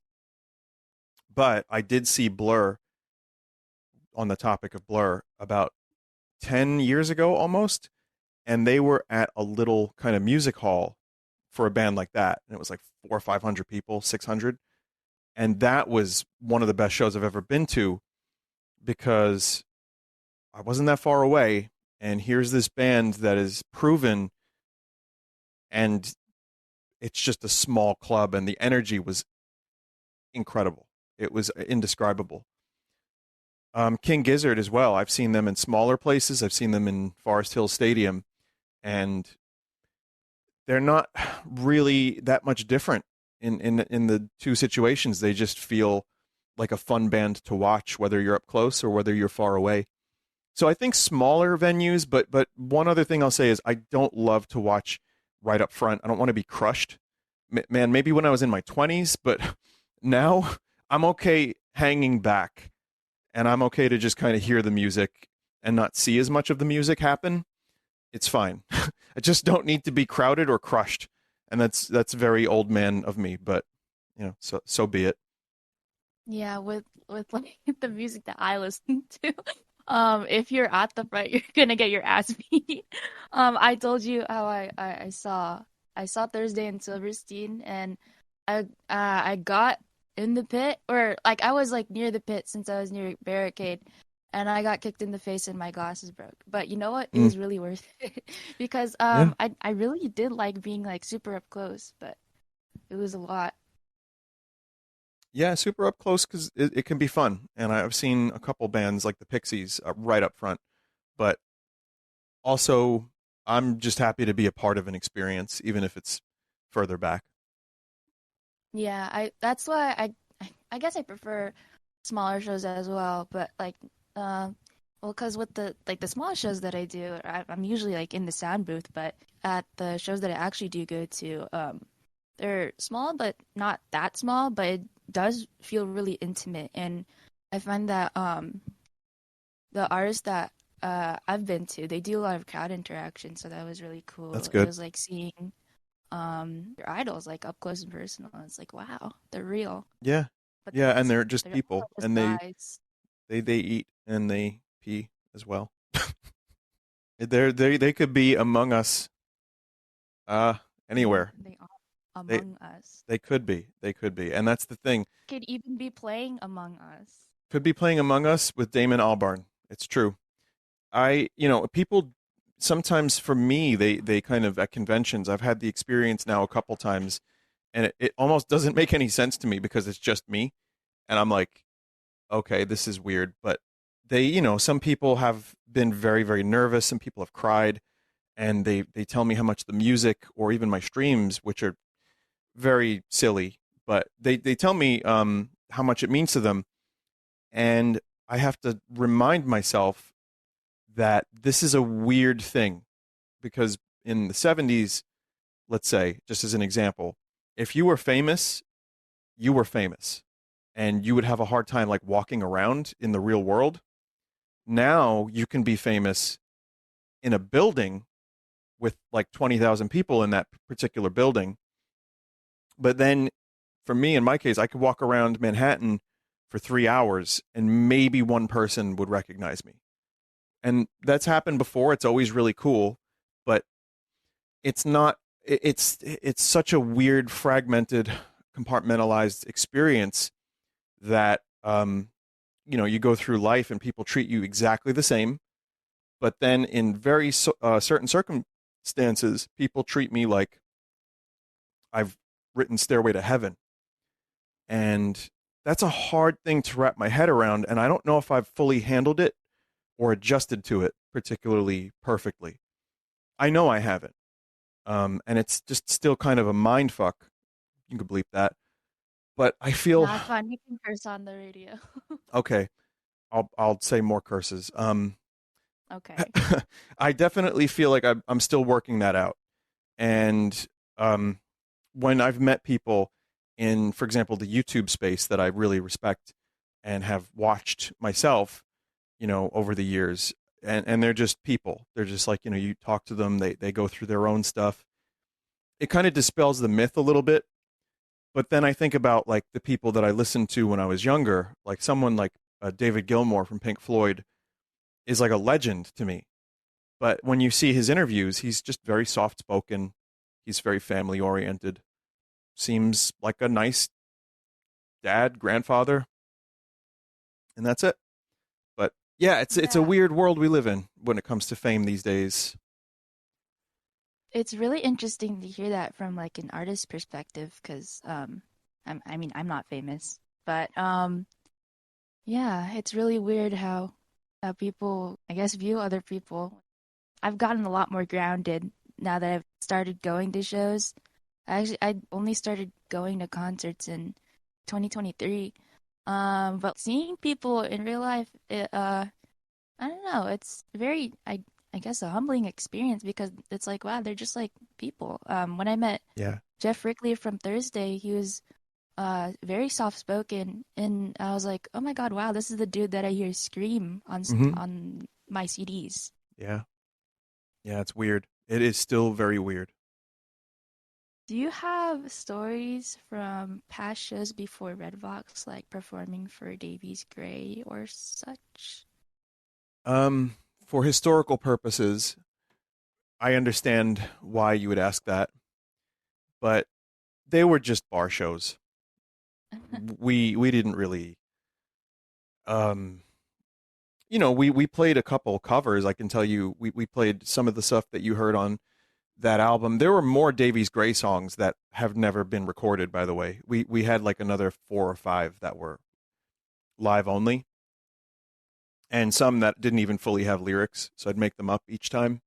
But I did see Blur, on the topic of Blur, about 10 years ago almost, and they were at a little kind of music hall for a band like that, and it was like 400 or 500 people, 600, and that was one of the best shows I've ever been to because I wasn't that far away, and here's this band that is proven, and it's just a small club, and the energy was incredible. It was indescribable. King Gizzard as well. I've seen them in smaller places. I've seen them in Forest Hill Stadium, and they're not really that much different in the two situations. They just feel like a fun band to watch, whether you're up close or whether you're far away. So I think smaller venues, but one other thing I'll say is I don't love to watch right up front. I don't want to be crushed. Man, maybe when I was in my 20s, but now I'm okay hanging back and I'm okay to just kind of hear the music and not see as much of the music happen. It's fine. I just don't need to be crowded or crushed. And that's very old man of me, but so be it. Yeah, with like the music that I listen to, if you're at the front, you're gonna get your ass beat. I told you how I saw Thursday in Silverstein, and I got in the pit, or like I was like near the pit since I was near barricade, and I got kicked in the face and my glasses broke. But you know what? It Mm, was really worth it because yeah. I really did like being like super up close, but it was a lot. Yeah, super up close because it can be fun. And I've seen a couple bands like the Pixies right up front, but also I'm just happy to be a part of an experience, even if it's further back. Yeah, I that's why I guess I prefer smaller shows as well, but like well, because with the smaller shows that I do, I'm usually like in the sound booth, but at the shows that I actually do go to, they're small but not that small, but it does feel really intimate, and I find that the artists that I've been to, they do a lot of crowd interaction, so that was really That's cool. It good. was like seeing your idols like up close and personal. It's like wow, they're real, Yeah. but Yeah, and they're just they're people also just and guys. they eat and they pee as well. They could be among us uh anywhere. They are They among us. they could be. They could be. And that's the thing. Could even be playing among us. Could be playing among us with Damon Albarn. It's true. People sometimes for me they kind of at conventions, I've had the experience now a couple times and it almost doesn't make any sense to me because it's just me and I'm like, okay, this is weird, but some people have been very, very nervous. Some people have cried, and they tell me how much the music or even my streams, which are very silly, but they tell me how much it means to them, and I have to remind myself that this is a weird thing because in the 70s, let's say, just as an example, if you were famous, you were famous, and you would have a hard time like walking around in the real world. Now you can be famous in a building with like 20,000 people in that particular building. But then for me, in my case, I could walk around Manhattan for 3 hours and maybe one person would recognize me. And that's happened before. It's always really cool, but it's not, it's such a weird, fragmented, compartmentalized experience that, you go through life and people treat you exactly the same. But then in very certain circumstances, people treat me like I've written Stairway to Heaven. And that's a hard thing to wrap my head around. And I don't know if I've fully handled it or adjusted to it particularly perfectly. I know I haven't. And it's just still kind of a mind fuck. You could bleep that. But I feel Nah, it's fine. You can curse on the radio. okay. I'll say more curses. Okay. I definitely feel like I'm still working that out. And um, when I've met people in, for example, the YouTube space that I really respect and have watched myself, over the years, and they're just people. They're just like, you talk to them, they go through their own stuff. It kind of dispels the myth a little bit. But then I think about like the people that I listened to when I was younger, like someone like David Gilmour from Pink Floyd is like a legend to me. But when you see his interviews, he's just very soft spoken. He's very family oriented. Seems like a nice dad, grandfather, and that's it. But yeah, it's a Yeah. weird world we live in when it comes to fame these days. It's really interesting to hear that from like an artist perspective because I mean I'm not famous, but yeah, it's really weird how people I guess view other people. I've gotten a lot more grounded now that I've started going to shows. I only started going to concerts in 2023. But seeing people in real life, I don't know, it's very I guess a humbling experience because it's like wow, they're just like people. When I met Yeah. Jeff Rickley from Thursday, he was very soft spoken, and I was like, oh my God, wow, this is the dude that I hear scream Hmm. on my CDs. Yeah. Yeah. It's weird. It is still very weird. Do you have stories from past shows before Redbox, like performing for Davies Gray or such? Um, for historical purposes, I understand why you would ask that, but they were just bar shows. We didn't really um we played a couple covers. I can tell you we played some of the stuff that you heard on that album. There were more Davies Gray songs that have never been recorded, by the way. We had like another four or five that were live only, and some that didn't even fully have lyrics, so I'd make them up each time.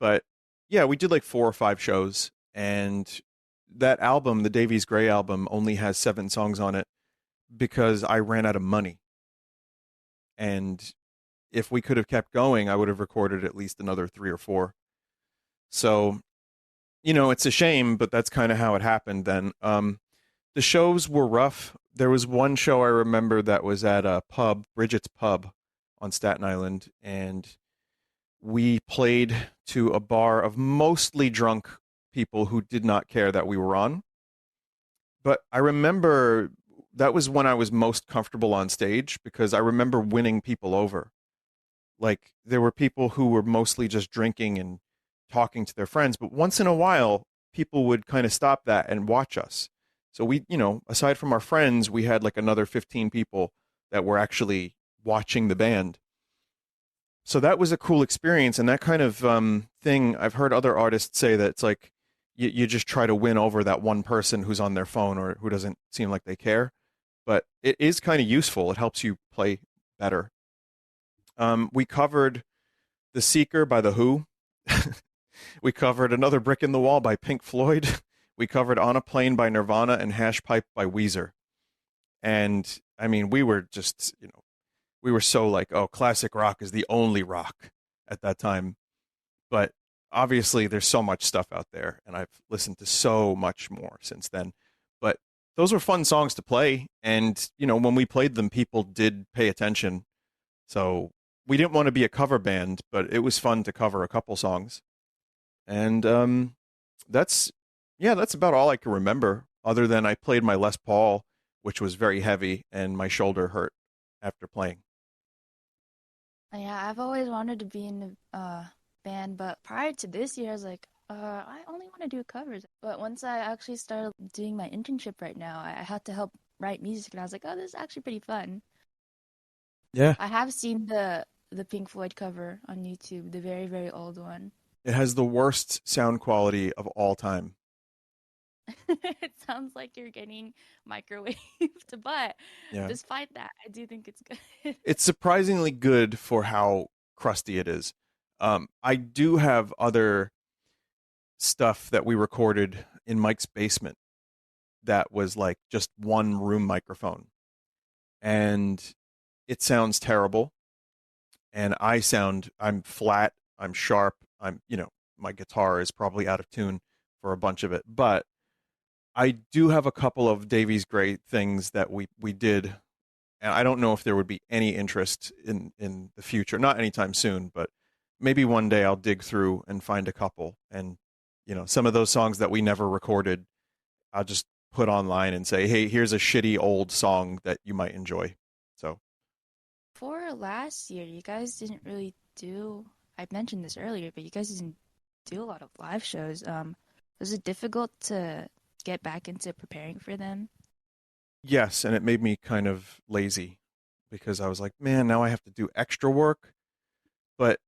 But yeah, we did like four or five shows, and that album, the Davies Gray album, only has 7 songs on it because I ran out of money. And if we could have kept going, I would have recorded at least another three or four. So, it's a shame, but that's kind of how it happened then. The shows were rough. There was one show I remember that was at a pub, Bridget's Pub on Staten Island, and we played to a bar of mostly drunk people who did not care that we were on. But I remember that was when I was most comfortable on stage because I remember winning people over. Like there were people who were mostly just drinking and talking to their friends, but once in a while, people would kind of stop that and watch us. So we, aside from our friends, we had like another 15 people that were actually watching the band. So that was a cool experience, and that kind of thing. I've heard other artists say that it's like you just try to win over that one person who's on their phone or who doesn't seem like they care. But it is kind of useful. It helps you play better. We covered "The Seeker" by The Who. We covered "Another Brick in the Wall" by Pink Floyd. We covered "On a Plane" by Nirvana and "Hash Pipe" by Weezer. And I mean, we were just, we were so like, oh, classic rock is the only rock at that time. But obviously, there's so much stuff out there, and I've listened to so much more since then. But those were fun songs to play, and when we played them, people did pay attention. So we didn't want to be a cover band, but it was fun to cover a couple songs. And that's yeah, that's about all I can remember. Other than I played my Les Paul, which was very heavy, and my shoulder hurt after playing. Yeah, I've always wanted to be in a band, but prior to this year, I was like, I only want to do covers. But once I actually started doing my internship right now, I had to help write music, and I was like, oh, this is actually pretty fun. Yeah, I have seen the Pink Floyd cover on YouTube, the very, very old one. it has the worst sound quality of all time. It sounds like you're getting microwaved, but Yeah. despite that, I do think it's good. It's surprisingly good for how crusty it is. I do have other stuff that we recorded in Mike's basement that was like just one room microphone. And it sounds terrible. And I'm flat, I'm sharp, my guitar is probably out of tune for a bunch of it. But I do have a couple of Davies Gray things that we did, and I don't know if there would be any interest in the future. Not anytime soon, but maybe one day I'll dig through and find a couple. And some of those songs that we never recorded, I'll just put online and say, hey, here's a shitty old song that you might enjoy. So For last year, you guys didn't really do, I mentioned this earlier, but you guys didn't do a lot of live shows. Was it difficult to get back into preparing for them? yes, and it made me kind of lazy because I was like, man, now I have to do extra work. But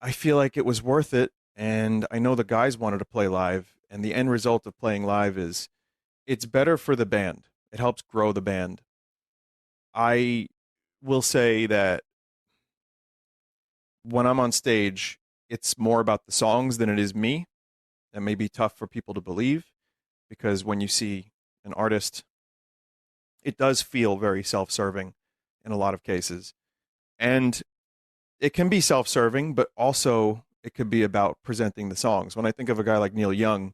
I feel like it was worth it. And I know the guys wanted to play live. And the end result of playing live is it's better for the band. It helps grow the band. I will say that when I'm on stage, it's more about the songs than it is me. That may be tough for people to believe because when you see an artist, it does feel very self serving in a lot of cases. And it can be self serving, but also it could be about presenting the songs. When I think of a guy like Neil Young,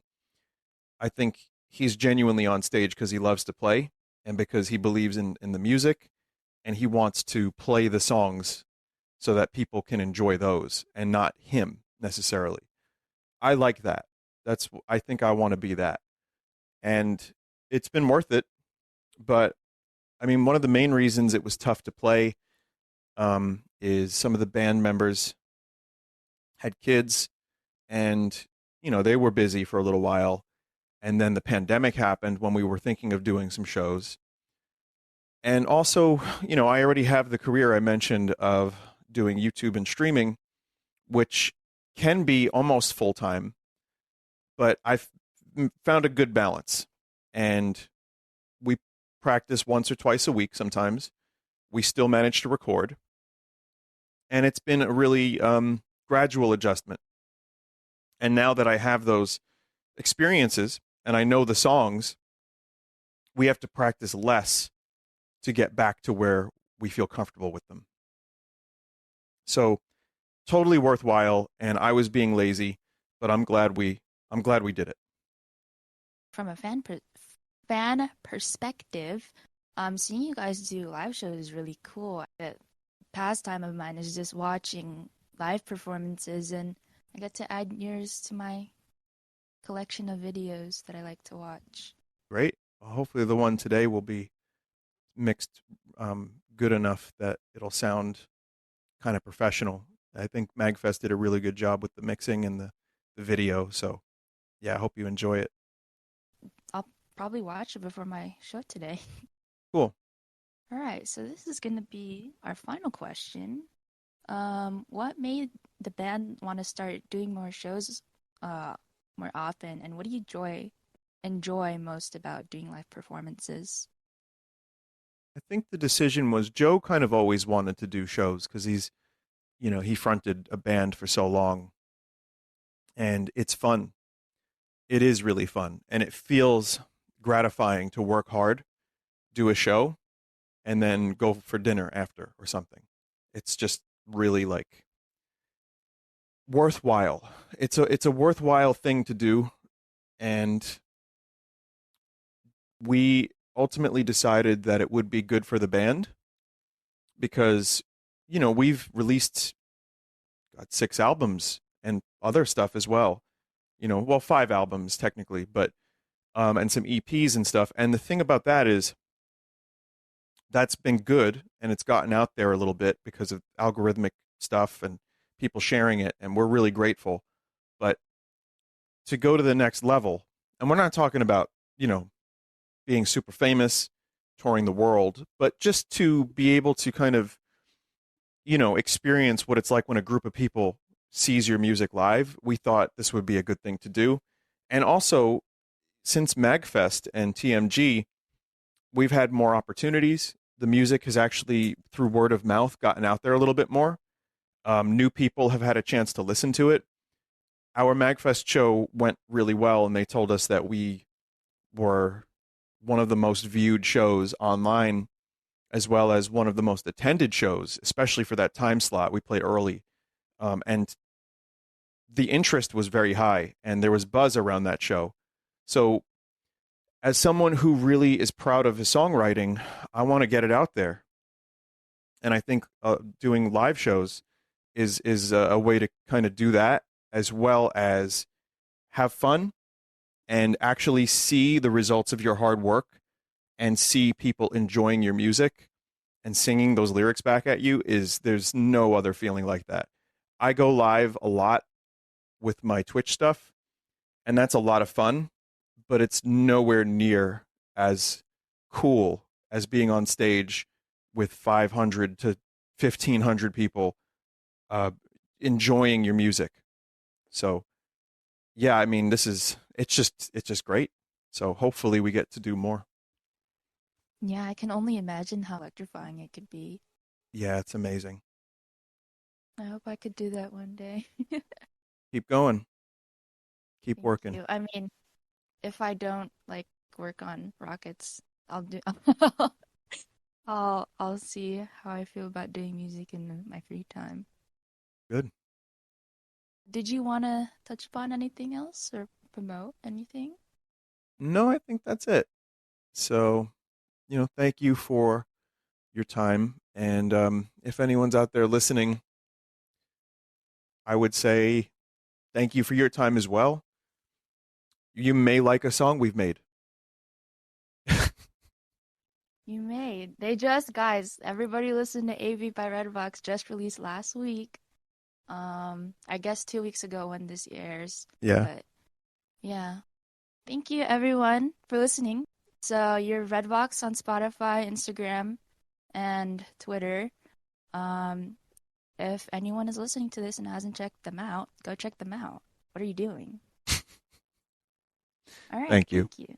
I think he's genuinely on stage because he loves to play and because he believes in the music and he wants to play the songs so that people can enjoy those and not him necessarily. I like that. I think I want to be that. And it's been worth it. But I mean, one of the main reasons it was tough to play is some of the band members had kids and, they were busy for a little while. And then the pandemic happened when we were thinking of doing some shows. And also, I already have the career I mentioned of doing YouTube and streaming, which can be almost full time, but I've found a good balance. And we practice once or twice a week sometimes. We still manage to record. And it's been a really gradual adjustment. And now that I have those experiences and I know the songs, we have to practice less to get back to where we feel comfortable with them. So totally worthwhile. And I was being lazy, but I'm glad we did it. From a fan perspective, seeing you guys do live shows is really cool. A pastime of mine is just watching live performances, and I get to add yours to my collection of videos that I like to watch. Great. Well, hopefully the one today will be mixed good enough that it'll sound kind of professional. I think Magfest did a really good job with the mixing and the video. So yeah, I hope you enjoy it. I'll probably watch it before my show today. Cool. All right, so this is going to be our final question. What made the band want to start doing more shows more often, and what do you enjoy most about doing live performances? I think the decision was Joe kind of always wanted to do shows because he fronted a band for so long and it's fun. It is really fun and it feels gratifying to work hard, do a show, and then go for dinner after or something. It's just really like worthwhile. It's a worthwhile thing to do, and we ultimately decided that it would be good for the band because we've released got 6 albums and other stuff as well. Well, 5 albums technically, but and some EPs and stuff. And the thing about that is that's been good and it's gotten out there a little bit because of algorithmic stuff and people sharing it, and we're really grateful. But to go to the next level, and we're not talking about being super famous, touring the world, but just to be able to kind of experience what it's like when a group of people sees your music live, we thought this would be a good thing to do. And also, since MagFest and TMG, we've had more opportunities. The music has actually, through word of mouth, gotten out there a little bit more. New people have had a chance to listen to it. Our MagFest show went really well, and they told us that we were one of the most viewed shows online, as well as one of the most attended shows, especially for that time slot. We played early, and the interest was very high, and there was buzz around that show. So, as someone who really is proud of his songwriting, I want to get it out there, and I think doing live shows is a way to kind of do that, as well as have fun and actually see the results of your hard work and see people enjoying your music and singing those lyrics back at you. There's no other feeling like that. I go live a lot with my Twitch stuff, and that's a lot of fun, but it's nowhere near as cool as being on stage with 500 to 1,500 people uh, enjoying your music. So yeah, I mean, it's just great. So hopefully we get to do more. Yeah, I can only imagine how electrifying it could be. Yeah, it's amazing. I hope I could do that one day. Keep going. Keep Thank working. you. I mean, if I don't like work on rockets, I'll do I'll see how I feel about doing music in my free time. Good. Did you want to touch upon anything else or promote anything? No, I think that's it. So, thank you for your time. And if anyone's out there listening, I would say Thank you for your time as well. You may like a song we've made. You made. They just, guys, everybody listen to AV by Redbox just released last week. I guess 2 weeks ago when this airs. Yeah. But yeah. Thank you everyone for listening. So your Redbox on Spotify, Instagram, and Twitter. Um, if anyone is listening to this and hasn't checked them out, go check them out. What are you doing? All right, Thank you. thank you.